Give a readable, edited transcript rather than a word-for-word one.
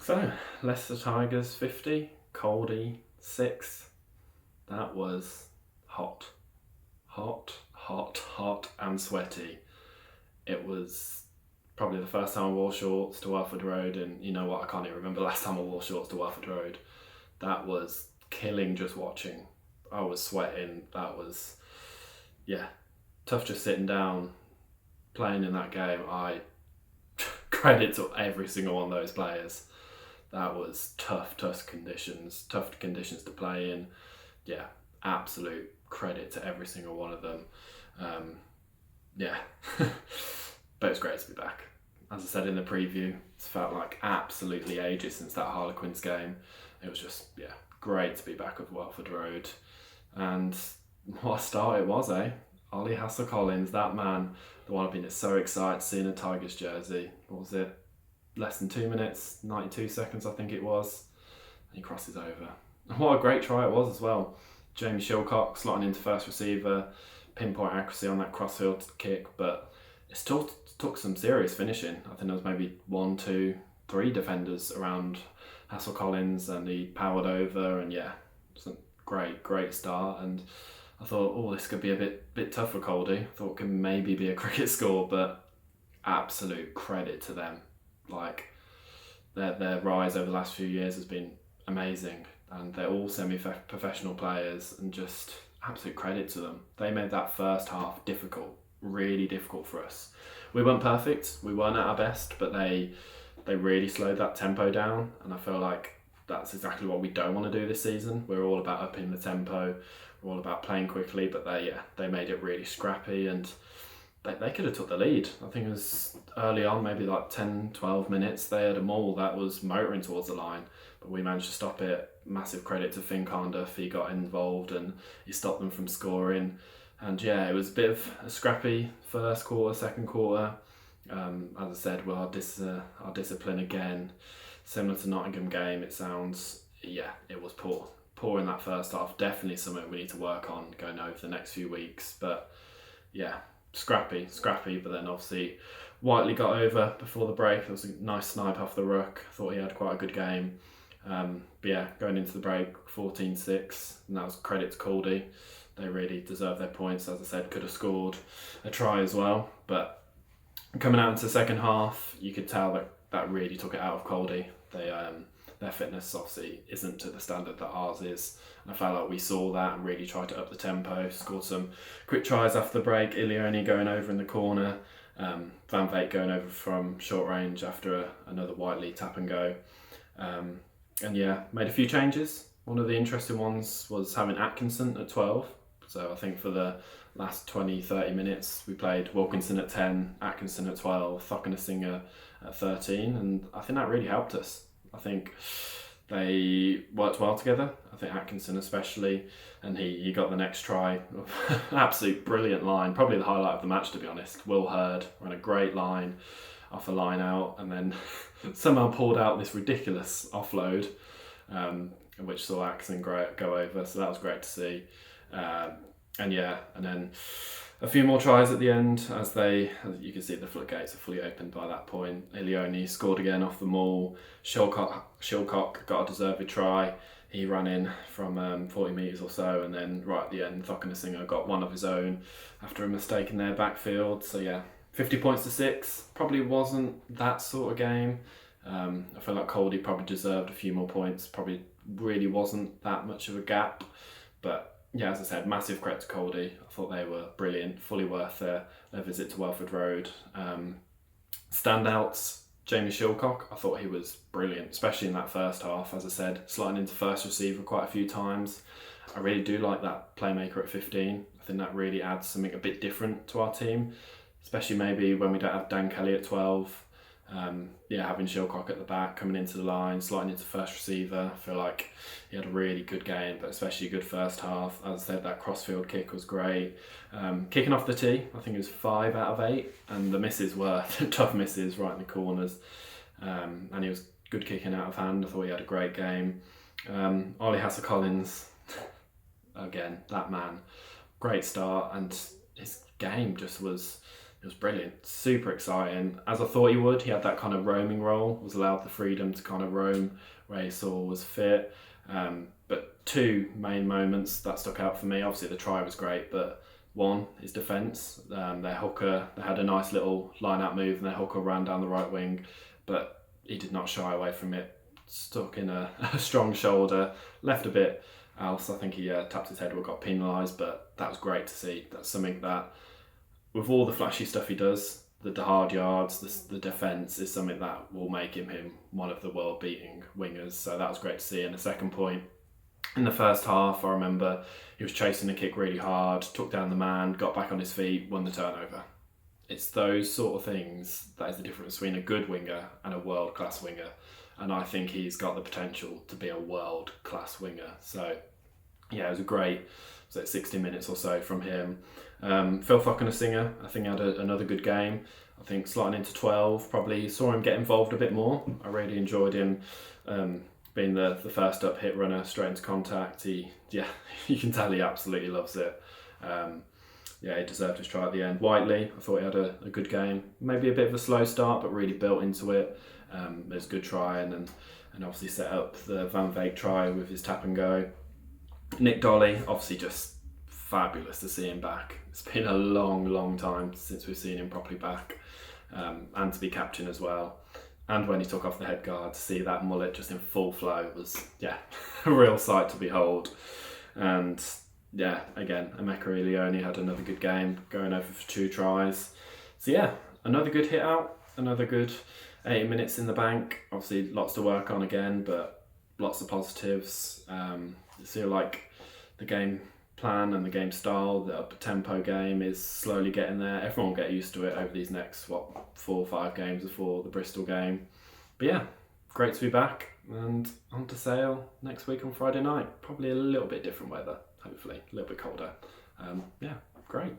So, Leicester Tigers 50, Caldy 6. That was hot. Hot and sweaty. It was probably the first time I wore shorts to Welford Road, and you know what, I can't even remember the last time I wore shorts to Welford Road. That was killing just watching. I was sweating. That was, tough just sitting down, playing in that game. I credit to every single one of those players. That was tough conditions to play in. Yeah, absolute credit to every single one of them. But it's great to be back. As I said in the preview, it's felt like absolutely ages since that Harlequins game. It was just, great to be back at Watford Road. And what a start it was, eh? Ollie Hassel-Collins, that man, the one I've been so excited seeing a Tigers jersey. What was it? Less than 2 minutes, 92 seconds I think it was. And he crosses over. And what a great try it was as well. Jamie Shilcock slotting into first receiver, pinpoint accuracy on that crossfield kick, but it still took some serious finishing. I think there was maybe 1, 2, 3 defenders around Hassel-Collins, and he powered over, and it's a great start. And I thought, this could be a bit tough for Caldy. I thought it could maybe be a cricket score, but absolute credit to them. Like, their rise over the last few years has been amazing, and they're all semi-professional players, and just absolute credit to them. They made that first half difficult, really difficult for us. We weren't perfect, we weren't at our best, but they really slowed that tempo down, and I feel like that's exactly what we don't want to do this season. We're all about upping the tempo, we're all about playing quickly, but they made it really scrappy, and they could have took the lead. I think it was early on, maybe like 10, 12 minutes, they had a maul that was motoring towards the line, but we managed to stop it. Massive credit to Finn Cardiff, he got involved and he stopped them from scoring. And it was a bit of a scrappy first quarter, second quarter. As I said, our discipline again, similar to Nottingham game, it sounds, it was poor in that first half. Definitely something we need to work on going over the next few weeks. But scrappy, but then obviously Whiteley got over before the break. It was a nice snipe off the ruck. I thought he had quite a good game. Going into the break, 14-6, and that was credit to Caldy. They really deserved their points. As I said, could have scored a try as well. But coming out into the second half, you could tell that really took it out of Caldy. Their fitness obviously isn't to the standard that ours is. And I felt like we saw that and really tried to up the tempo, scored some quick tries after the break. Ilioni going over in the corner, Van Veek going over from short range after another Whiteley tap and go. Made a few changes. One of the interesting ones was having Atkinson at 12. So I think for the last 20-30 minutes, we played Wilkinson at 10, Atkinson at 12, Thokinasinger at 13, and I think that really helped us. I think they worked well together. I think Atkinson especially, and he got the next try. Absolute brilliant line, probably the highlight of the match, to be honest. Will Hurd ran a great line off a line out, and then somehow pulled out this ridiculous offload, which saw Atkinson go over. So that was great to see. And then a few more tries at the end, as you can see the floodgates are fully opened by that point. Ilioni scored again off the maul. Shilcock got a deserved try. He ran in from 40 metres or so, and then right at the end, Thokinasinger got one of his own after a mistake in their backfield. So 50 points to 6. Probably wasn't that sort of game. I feel like Caldy probably deserved a few more points. Probably really wasn't that much of a gap. But as I said, massive credit to Caldy. I thought they were brilliant, fully worth their visit to Welford Road. Standouts, Jamie Shilcock. I thought he was brilliant, especially in that first half. As I said, sliding into first receiver quite a few times. I really do like that playmaker at 15. I think that really adds something a bit different to our team, especially maybe when we don't have Dan Kelly at 12. Having Shilcock at the back, coming into the line, sliding into first receiver. I feel like he had a really good game, but especially a good first half. As I said, that crossfield kick was great. Kicking off the tee, I think it was 5 out of 8, and the misses were tough misses right in the corners. And he was good kicking out of hand. I thought he had a great game. Ollie Hassel-Collins, again, that man, great start, and his game just was It was brilliant, super exciting, as I thought he would. He had that kind of roaming role, was allowed the freedom to kind of roam where he saw was fit. But two main moments that stuck out for me. Obviously the try was great, but one, his defence. Their hooker, they had a nice little line-out move and their hooker ran down the right wing, but he did not shy away from it. Stuck in a strong shoulder, left a bit else. I think he tapped his head or got penalised, but that was great to see. That's something that, with all the flashy stuff he does, the hard yards, the defence is something that will make him one of the world-beating wingers. So that was great to see. And the second point, in the first half, I remember he was chasing the kick really hard, took down the man, got back on his feet, won the turnover. It's those sort of things that is the difference between a good winger and a world-class winger. And I think he's got the potential to be a world-class winger. So, yeah, it was a great 60 minutes or so from him. Phil Singer, I think, had another good game. I think slotting into 12, probably saw him get involved a bit more. I really enjoyed him being the first up hit runner straight into contact. You can tell he absolutely loves it. He deserved his try at the end. Whiteley, I thought he had a good game. Maybe a bit of a slow start, but really built into it. It was a good try and obviously set up the Van Veek try with his tap and go. Nick Dolly, obviously just fabulous to see him back. It's been a long time since we've seen him properly back, and to be captain as well. And when he took off the head guard, to see that mullet just in full flow was, a real sight to behold. And again, Emeka Leone had another good game, going over for 2 tries. So another good hit out, another good 80 minutes in the bank. Obviously lots to work on again, but lots of positives. Feel like the game plan and the game style, the up tempo game is slowly getting there. Everyone will get used to it over these next 4 or 5 games before the Bristol game. But great to be back and on to Sale next week on Friday night. Probably a little bit different weather, hopefully a little bit colder. Great.